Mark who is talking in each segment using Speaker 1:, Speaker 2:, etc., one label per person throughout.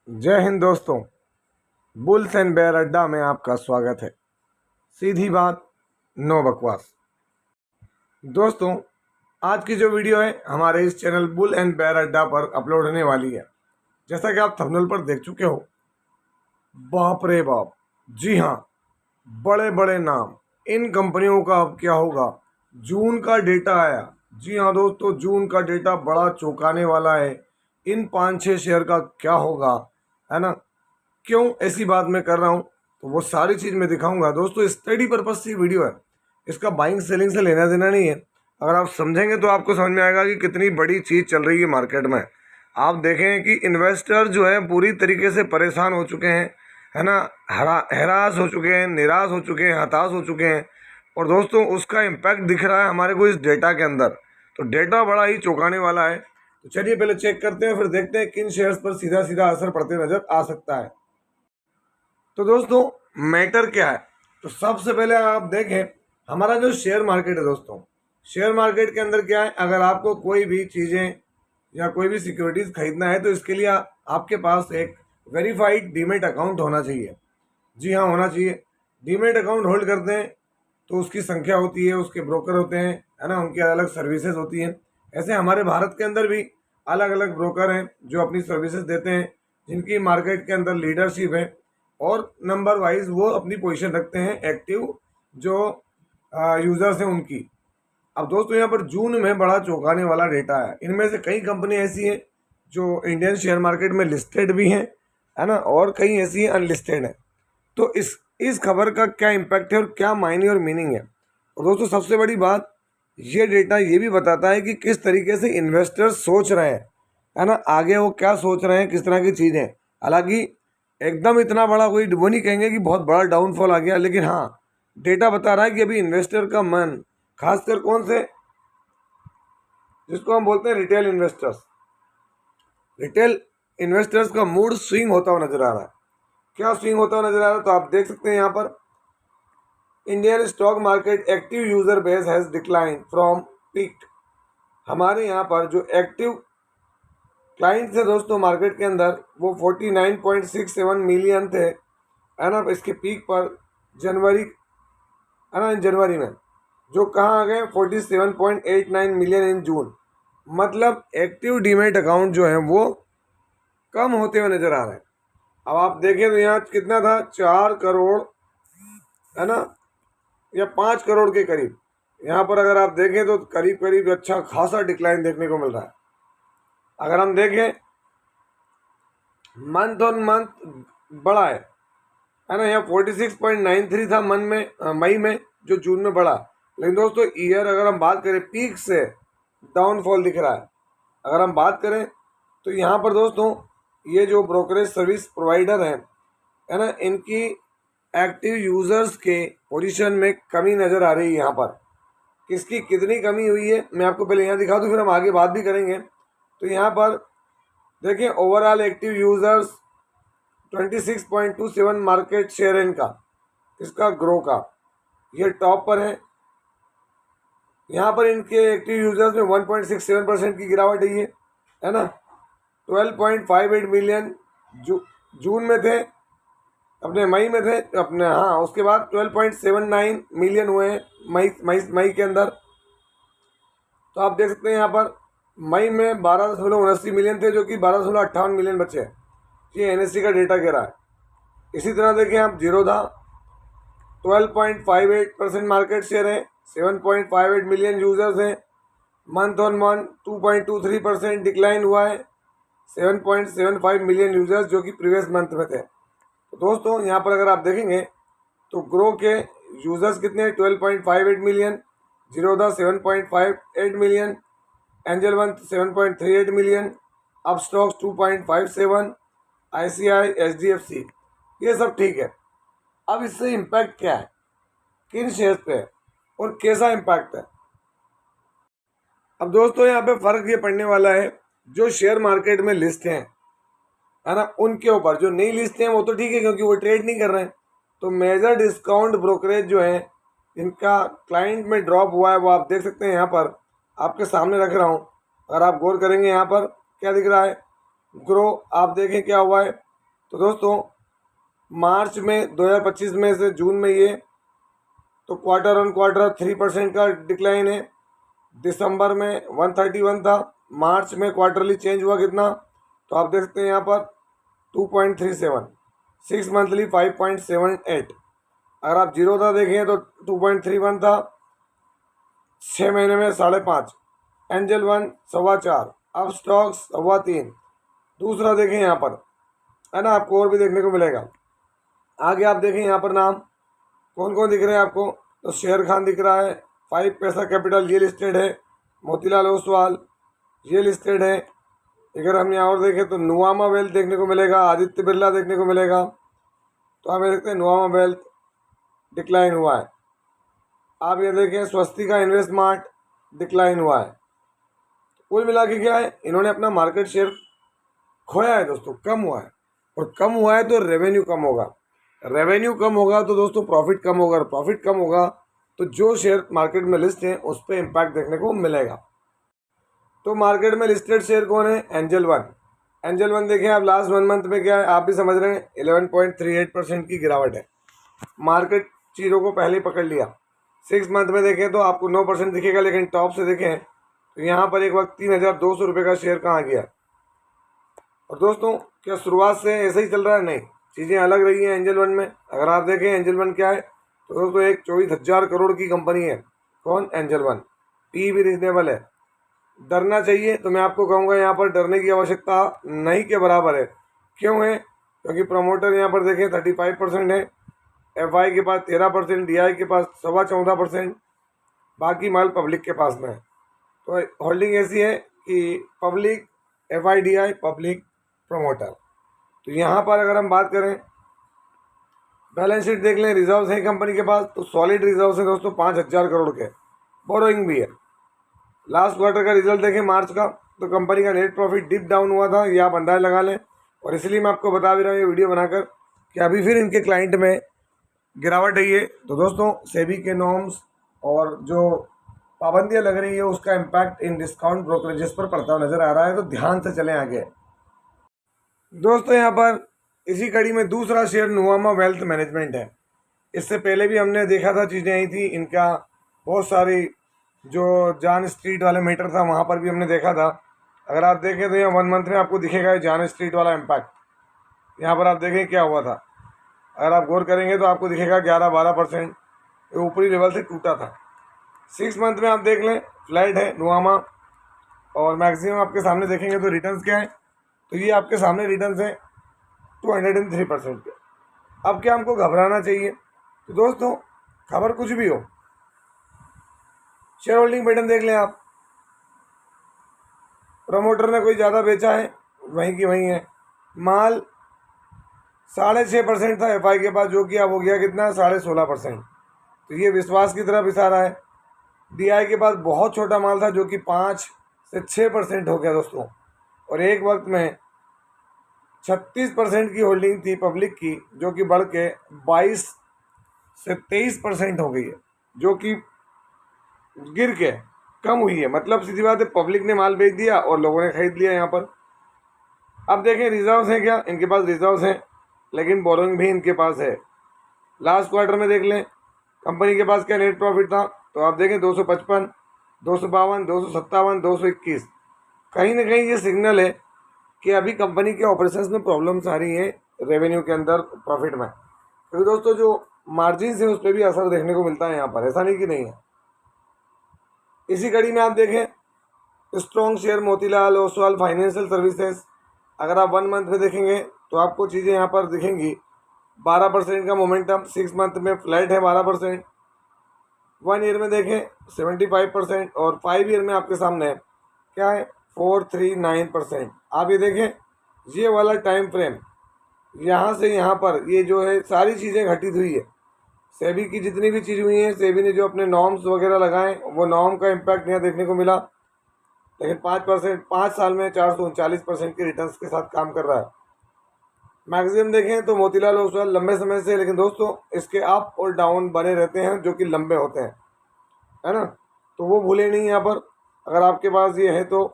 Speaker 1: जय हिंद दोस्तों। Bulls and bear अड्डा में आपका स्वागत है। सीधी बात, नो बकवास। दोस्तों, आज की जो वीडियो है हमारे इस चैनल बुल एंड बेयर अड्डा पर अपलोड होने वाली है। जैसा कि आप थंबनेल पर देख चुके हो, बाप रे बाप, जी हाँ, बड़े बड़े नाम। इन कंपनियों का अब क्या होगा। जून का डेटा आया। जी हाँ दोस्तों, जून का डेटा बड़ा चौंकाने वाला है। इन 5-6 शेयर का क्या होगा, है ना। क्यों ऐसी बात मैं कर रहा हूँ, तो वो सारी चीज़ मैं दिखाऊंगा। दोस्तों, स्टडी पर्पज से वीडियो है, इसका बाइंग सेलिंग से लेना देना नहीं है। अगर आप समझेंगे तो आपको समझ में आएगा कि कितनी बड़ी चीज़ चल रही है मार्केट में। आप देखें कि इन्वेस्टर जो है पूरी तरीके से परेशान हो चुके हैं, है ना, हरास हो चुके हैं, निराश हो चुके हैं, हताश हो चुके हैं। और दोस्तों, उसका इम्पैक्ट दिख रहा है हमारे को इस डेटा के अंदर। तो डेटा बड़ा ही चौंकाने वाला है। तो चलिए पहले चेक करते हैं, फिर देखते हैं किन शेयर्स पर सीधा सीधा असर पड़ते नजर आ सकता है। तो दोस्तों, मैटर क्या है। तो सबसे पहले आप देखें हमारा जो शेयर मार्केट है। दोस्तों, शेयर मार्केट के अंदर क्या है, अगर आपको कोई भी चीज़ें या कोई भी सिक्योरिटीज़ खरीदना है तो इसके लिए आपके पास एक वेरीफाइड डीमेट अकाउंट होना चाहिए। जी हाँ, होना चाहिए। डीमेट अकाउंट होल्ड करते हैं तो उसकी संख्या होती है, उसके ब्रोकर होते हैं, है ना, उनकी अलग सर्विसेज होती हैं। ऐसे हमारे भारत के अंदर भी अलग अलग ब्रोकर हैं जो अपनी सर्विसेज देते हैं, जिनकी मार्केट के अंदर लीडरशिप है और नंबर वाइज वो अपनी पोजीशन रखते हैं एक्टिव जो यूज़र्स हैं उनकी। अब दोस्तों, यहाँ पर जून में बड़ा चौंकाने वाला डेटा है। इनमें से कई कंपनी ऐसी हैं जो इंडियन शेयर मार्केट में लिस्टेड भी हैं, है ना, और कई ऐसी अनलिस्टेड हैं। तो इस खबर का क्या इम्पैक्ट है और क्या मायने और मीनिंग है। और दोस्तों, सबसे बड़ी बात, ये डेटा ये भी बताता है कि किस तरीके से इन्वेस्टर्स सोच रहे हैं, है ना, आगे वो क्या सोच रहे हैं, किस तरह की चीज़ें। हालांकि एकदम इतना बड़ा कोई वो नहीं कहेंगे कि बहुत बड़ा डाउनफॉल आ गया, लेकिन हाँ, डेटा बता रहा है कि अभी इन्वेस्टर का मन, खासकर कौन से, जिसको हम बोलते हैं रिटेल इन्वेस्टर्स, रिटेल इन्वेस्टर्स का मूड स्विंग होता हुआ नजर आ रहा है। क्या स्विंग होता हुआ नजर आ रहा है, तो आप देख सकते हैं यहाँ पर Indian stock market active user base has decline from peak. हमारे यहाँ पर जो एक्टिव क्लाइंट्स है दोस्तों मार्केट के अंदर, वो 49.67 मिलियन थे, है ना, इसके पीक पर जनवरी, है ना, इन जनवरी में, जो कहाँ आ गए 47.89 मिलियन इन जून। मतलब एक्टिव डीमेट अकाउंट जो है वो कम होते हुए नजर आ रहे हैं। अब आप देखें तो यहाँ कितना था, 4 करोड़, है ना, या 5 करोड़ के करीब। यहाँ पर अगर आप देखें तो करीब करीब अच्छा खासा डिक्लाइन देखने को मिल रहा है। अगर हम देखें मंथ ऑन मंथ बढ़ा है ना, यहाँ 46.93 था मन में मई में, जो जून में बढ़ा। लेकिन दोस्तों, ईयर अगर हम बात करें पीक से डाउनफॉल दिख रहा है। अगर हम बात करें तो यहाँ पर दोस्तों, ये जो ब्रोकरेज सर्विस प्रोवाइडर हैं, है ना, इनकी एक्टिव यूज़र्स के पोजीशन में कमी नज़र आ रही है। यहाँ पर किसकी कितनी कमी हुई है मैं आपको पहले यहाँ दिखा दूँ, फिर हम आगे बात भी करेंगे। तो यहाँ पर देखिए, overall active users 26.27 market share इनका, इसका ग्रो का, ये टॉप पर है। यहाँ पर इनके एक्टिव यूज़र्स में 1.67% की गिरावट है ना। 12.58 मिलियन जून में थे, अपने मई में थे अपने, हाँ, उसके बाद 12.79 मिलियन हुए हैं मई के अंदर। तो आप देख सकते हैं यहाँ पर मई में 12.79 मिलियन थे, जो कि 12.58 मिलियन बचे हैं। ये एनएससी का डेटा कह रहा है। इसी तरह देखें आप, जीरोधा 12.58% मार्केट शेयर है, 7.58 मिलियन यूजर्स हैं। मंथ ऑन मंथ 2.23% डिक्लाइन हुआ है, 7.75 मिलियन यूजर्स जो कि प्रीवियस मंथ में थे। तो दोस्तों, यहाँ पर अगर आप देखेंगे तो ग्रो के यूजर्स कितने हैं, 12.58 million, Zerodha 7.58 million, angel one 7.38 million, अब स्टॉक्स 2.57, ICI, HDFC, ये सब ठीक है। अब इससे इम्पैक्ट क्या है, किन शेयर्स पे है और कैसा इम्पैक्ट है। अब दोस्तों, यहाँ पे फर्क ये पड़ने वाला है, जो शेयर मार्केट में लिस्ट हैं, है ना, उनके ऊपर। जो नहीं लिस्ट हैं वो तो ठीक है, क्योंकि वो ट्रेड नहीं कर रहे हैं। तो मेजर डिस्काउंट ब्रोकरेज जो है, इनका क्लाइंट में ड्रॉप हुआ है, वो आप देख सकते हैं। यहाँ पर आपके सामने रख रहा हूँ, अगर आप गौर करेंगे यहाँ पर क्या दिख रहा है, ग्रो, आप देखें क्या हुआ है, तो दोस्तों मार्च में 2025 में से जून में ये तो क्वार्टर ऑन क्वार्टर 3% का डिक्लाइन है। दिसंबर में 131 था, मार्च में क्वार्टरली चेंज हुआ कितना, तो आप देख सकते हैं यहाँ पर 2.37, 6 मंथली 5.78। अगर आप जीरो था देखें तो 2.31 था, 6 महीने में 5.5। एंजल 1 4.25, अब स्टॉक्स 3.25। दूसरा देखें यहाँ पर, है ना, आपको और भी देखने को मिलेगा। आगे आप देखें यहाँ पर नाम कौन कौन दिख रहे हैं आपको, तो शेर खान दिख रहा है, 5 पैसा कैपिटल ये लिस्टेड है, मोतीलाल ओसवाल ये लिस्टेड है। अगर हम यहाँ और देखें तो नुवामा वेल्थ देखने को मिलेगा, आदित्य बिरला देखने को मिलेगा। तो आप ये देखते हैं नुवामा वेल्थ डिक्लाइन हुआ है। आप ये देखें स्वस्तिका इन्वेस्टमार्ट डिक्लाइन हुआ है। कुल मिला के क्या है, इन्होंने अपना मार्केट शेयर खोया है दोस्तों, कम हुआ है। और कम हुआ है तो रेवेन्यू कम होगा, रेवेन्यू कम होगा तो दोस्तों प्रॉफिट कम होगा, और प्रॉफिट कम होगा तो जो शेयर मार्केट में लिस्ट हैं उस पर इम्पैक्ट देखने को मिलेगा। तो मार्केट में लिस्टेड शेयर कौन है, एंजल 1। एंजल 1 देखें आप लास्ट 1 मंथ में क्या है, आप भी समझ रहे हैं 11.38% की गिरावट है। मार्केट चीज़ों को पहले ही पकड़ लिया। 6 मंथ में देखें तो आपको 9% दिखेगा, लेकिन टॉप से देखें तो यहाँ पर एक वक्त 3,200 रुपये का शेयर कहाँ गया। और दोस्तों क्या शुरुआत से ऐसे ही चल रहा है, नहीं, चीज़ें अलग रही हैं एंजल 1 में। अगर आप देखें एंजल 1 क्या है, तो दोस्तों एक 24,000 करोड़ की कंपनी है। कौन, एंजल 1। पी भी रिजनेबल है। डरना चाहिए तो मैं आपको कहूँगा यहाँ पर डरने की आवश्यकता नहीं के बराबर है। क्यों है, क्योंकि प्रमोटर यहाँ पर देखें 35% है, एफआई के पास 13%, डीआई के पास 14.25%, बाकी माल पब्लिक के पास में है। तो होल्डिंग ऐसी है कि public, FI, DI, public, promoter. तो यहाँ पर अगर हम बात करें बैलेंस शीट देख लें, रिजर्व्स हैं कंपनी के पास, तो सॉलिड रिजर्व्स हैं दोस्तों 5,000 करोड़ के। बोरोइंग भी है। लास्ट क्वार्टर का रिजल्ट देखें मार्च का, तो कंपनी का नेट प्रॉफिट डिप डाउन हुआ था, ये आप अंदाज लगा लें। और इसलिए मैं आपको बता भी रहा हूँ ये वीडियो बनाकर कि अभी फिर इनके क्लाइंट में गिरावट आई है। तो दोस्तों सेबी के नॉर्म्स और जो पाबंदियाँ लग रही है उसका इम्पैक्ट इन डिस्काउंट ब्रोकरेजेस पर पड़ता हुआ नज़र आ रहा है, तो ध्यान से चलें आगे। दोस्तों यहाँ पर इसी कड़ी में दूसरा शेयर नुवामा वेल्थ मैनेजमेंट है। इससे पहले भी हमने देखा था, चीज़ें आई थी, इनका बहुत सारी जो जान स्ट्रीट वाले मीटर था वहाँ पर भी हमने देखा था। अगर आप देखें तो यहाँ 1 मंथ में आपको दिखेगा जान स्ट्रीट वाला इम्पैक्ट। यहाँ पर आप देखें क्या हुआ था, अगर आप गौर करेंगे तो आपको दिखेगा 11-12% ऊपरी लेवल से टूटा था। 6 मंथ में आप देख लें फ्लैट है नुवामा, और मैक्सिमम आपके सामने देखेंगे तो रिटर्न्स क्या है, तो ये आपके सामने रिटर्न्स हैं 203% के। अब क्या हमको घबराना चाहिए, तो दोस्तों खबर कुछ भी हो, शेयर होल्डिंग पैटर्न देख लें आप। प्रमोटर ने कोई ज़्यादा बेचा है, वहीं की वहीं है। माल 6.5% था एफआई के पास, जो कि अब हो गया कितना, 16.5%। तो ये विश्वास की तरफ इशारा है। डीआई के पास बहुत छोटा माल था जो कि 5 से 6% हो गया दोस्तों। और एक वक्त में 36% की होल्डिंग थी पब्लिक की, जो कि बढ़ के 22 से 23% हो गई है, जो कि गिर के कम हुई है। मतलब सीधी बात है, पब्लिक ने माल बेच दिया और लोगों ने खरीद लिया यहाँ पर। अब देखें रिजर्व्स हैं क्या, इनके पास रिजर्व्स हैं, लेकिन बोरोइंग भी इनके पास है। लास्ट क्वार्टर में देख लें कंपनी के पास क्या नेट प्रॉफिट था, तो आप देखें 255, 252, 257, 221। कहीं ना कहीं ये सिग्नल है कि अभी कंपनी के ऑपरेशंस में प्रॉब्लम्स आ रही हैं रेवेन्यू के अंदर, प्रॉफिट में। क्योंकि दोस्तों जो मार्जिन है उस पर भी असर देखने को मिलता है यहाँ पर, ऐसा नहीं कि नहीं है। इसी कड़ी में आप देखें strong share Motilal Oswal financial services. अगर आप 1 मंथ में देखेंगे तो आपको चीज़ें यहाँ पर दिखेंगी, 12% का मोमेंटम। 6 मंथ में फ्लैट है 12%। 1 ईयर में देखें 75%, और 5 ईयर में आपके सामने है क्या है, 439%। आप ये देखें ये वाला टाइम फ्रेम, यहाँ से यहाँ पर ये जो है सारी चीज़ें घटित हुई है। सेबी की जितनी भी चीज़ हुई हैं, सेबी ने जो अपने नॉर्म्स वगैरह लगाए, वो नॉर्म का इम्पैक्ट यहाँ देखने को मिला। लेकिन 5 साल में 439% के रिटर्न्स के साथ काम कर रहा है। मैक्सिमम देखें तो मोतीलाल ओसवाल लंबे समय से, लेकिन दोस्तों इसके अप और डाउन बने रहते हैं जो कि लंबे होते हैं, है ना, तो वो भूले नहीं यहाँ पर। अगर आपके पास ये है तो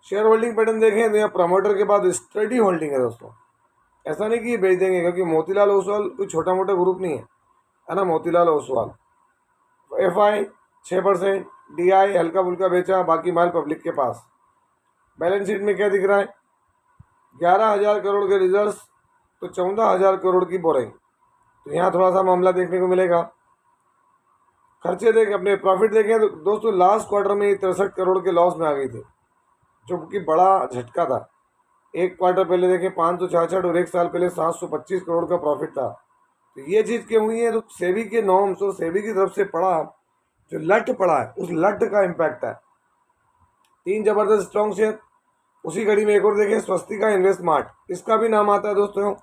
Speaker 1: शेयर होल्डिंग पैटर्न देखें तो यहाँ प्रमोटर के बाद स्टडी होल्डिंग है दोस्तों। ऐसा नहीं कि ये बेच देंगे, क्योंकि मोतीलाल ओसवाल कोई छोटा मोटा ग्रुप नहीं है ना। मोतीलाल ओसवाल FI 6%, DI हल्का फुल्का बेचा, बाकी माल पब्लिक के पास। बैलेंस शीट में क्या दिख रहा है, 11,000 करोड़ के रिजर्व्स तो 14,000 करोड़ की बोरिंग। तो यहाँ थोड़ा सा मामला देखने को मिलेगा। खर्चे देखें, अपने प्रॉफिट देखें तो दोस्तों लास्ट क्वार्टर में 63 करोड़ के लॉस में आ गई थी, जो कि बड़ा झटका था। एक क्वार्टर पहले देखें 566 और एक साल पहले 725 करोड़ का प्रॉफिट था। तो ये चीज़ क्यों हुई है, तो सेबी के नॉर्म्स और सेबी की तरफ से पड़ा जो लट पड़ा है, उस लट का इम्पैक्ट है। 3 जबरदस्त स्ट्रॉन्ग शेयर। उसी घड़ी में एक और देखें, स्वस्तिका इन्वेस्टमार्ट, इसका भी नाम आता है दोस्तों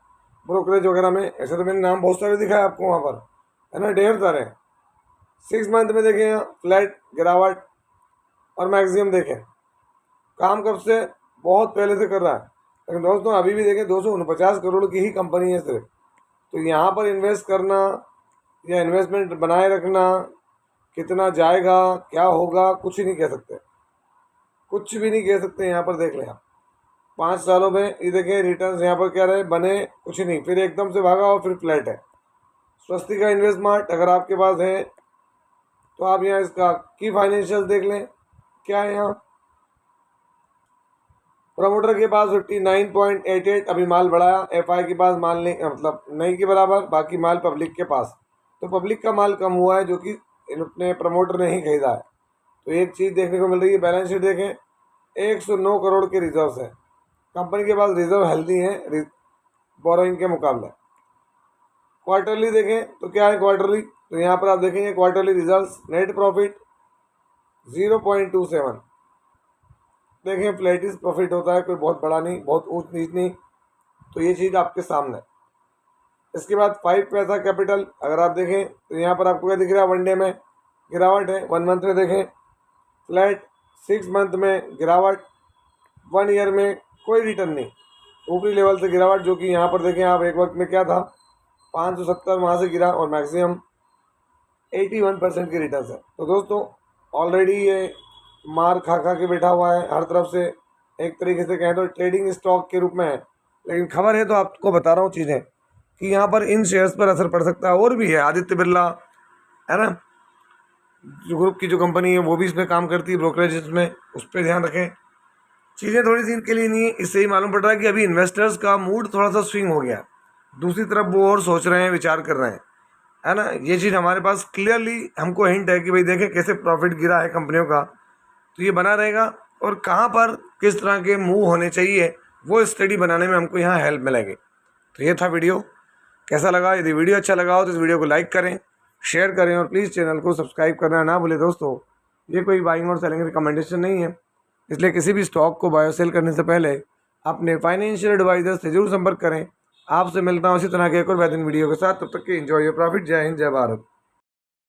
Speaker 1: ब्रोकरेज वगैरह में। ऐसे तो मैंने नाम बहुत सारे दिखाए आपको वहाँ पर, है ना, ढेर सारे। 6 मंथ में देखें यहाँ फ्लैट गिरावट। और मैक्सिमम देखें काम कब से, बहुत पहले से कर रहा है, लेकिन दोस्तों अभी भी देखें 249 करोड़ की ही कंपनी है सिर्फ। तो यहाँ पर इन्वेस्ट करना या इन्वेस्टमेंट बनाए रखना, कितना जाएगा क्या होगा कुछ ही नहीं कह सकते, कुछ भी नहीं कह सकते। यहाँ पर देख लें आप 5 सालों में ये देखें रिटर्न्स यहाँ पर क्या रहे, बने कुछ नहीं, फिर एकदम से भागा और फिर फ्लैट है। स्वस्तिका इन्वेस्टमार्ट अगर आपके पास है तो आप यहाँ इसका की फाइनेंशियल देख लें क्या है। यहाँ प्रमोटर के पास 59.88 अभी माल बढ़ाया, FI के पास माल नहीं, मतलब नहीं के बराबर, बाकी माल पब्लिक के पास। तो पब्लिक का माल कम हुआ है, जो कि अपने प्रमोटर ने ही खरीदा है। तो एक चीज़ देखने को मिल रही है। बैलेंस शीट देखें 109 करोड़ के रिजर्व्स हैं, कंपनी के पास रिजर्व हेल्दी हैं बोरोइंग के मुकाबले। क्वार्टरली देखें तो क्या है क्वार्टरली, तो यहाँ पर आप देखेंगे क्वार्टरली रिजल्ट्स, नेट प्रॉफिट 0.27, देखें फ्लैटिस प्रॉफिट होता है, कोई बहुत बड़ा नहीं, बहुत ऊंच नीच नहीं। तो ये चीज़ आपके सामने। इसके बाद 5 पैसा कैपिटल अगर आप देखें तो यहाँ पर आपको क्या दिख रहा है, वनडे में गिरावट है, 1 मंथ में देखें फ्लैट, 6 मंथ में गिरावट, 1 ईयर में कोई रिटर्न नहीं, ऊपरी लेवल से गिरावट। जो कि यहाँ पर देखें आप एक वक्त में क्या था 570 वहाँ से गिरा और मैक्सिमम 81% की रिटर्न है। तो दोस्तों ऑलरेडी ये मार खा खा के बैठा हुआ है हर तरफ से, एक तरीके से कहें तो ट्रेडिंग स्टॉक के रूप में है। लेकिन खबर है तो आपको बता रहा हूँ चीज़ें कि यहाँ पर इन शेयर्स पर असर पड़ सकता है। और भी है आदित्य बिरला, है ना, जो ग्रुप की जो कंपनी है वो भी इसमें काम करती है ब्रोकरेज में, उस पर ध्यान रखें। चीज़ें थोड़ी सी इनके लिए नहीं है, इससे ही मालूम पड़ रहा है कि अभी इन्वेस्टर्स का मूड थोड़ा सा स्विंग हो गया, दूसरी तरफ वो और सोच रहे हैं, विचार कर रहे हैं, है ना। ये चीज़ हमारे पास क्लियरली हमको हिंट है कि भाई देखें कैसे प्रॉफिट गिरा है कंपनियों का। तो ये बना रहेगा और कहाँ पर किस तरह के मूव होने चाहिए वो स्टडी बनाने में हमको यहाँ हेल्प मिलेगी। तो ये था वीडियो, कैसा लगा? यदि वीडियो अच्छा लगा हो तो इस वीडियो को लाइक करें, शेयर करें और प्लीज़ चैनल को सब्सक्राइब करना ना भूलें। दोस्तों ये कोई बाइंग और सेलिंग रिकमेंडेशन नहीं है, इसलिए किसी भी स्टॉक को बाय और सेल करने से पहले अपने फाइनेंशियल एडवाइजर से जरूर संपर्क करें। आपसे मिलता हूँ इसी तरह के एक और बेहतरीन वीडियो के साथ, तब तक के एंजॉय योर प्रॉफिट। जय हिंद, जय भारत।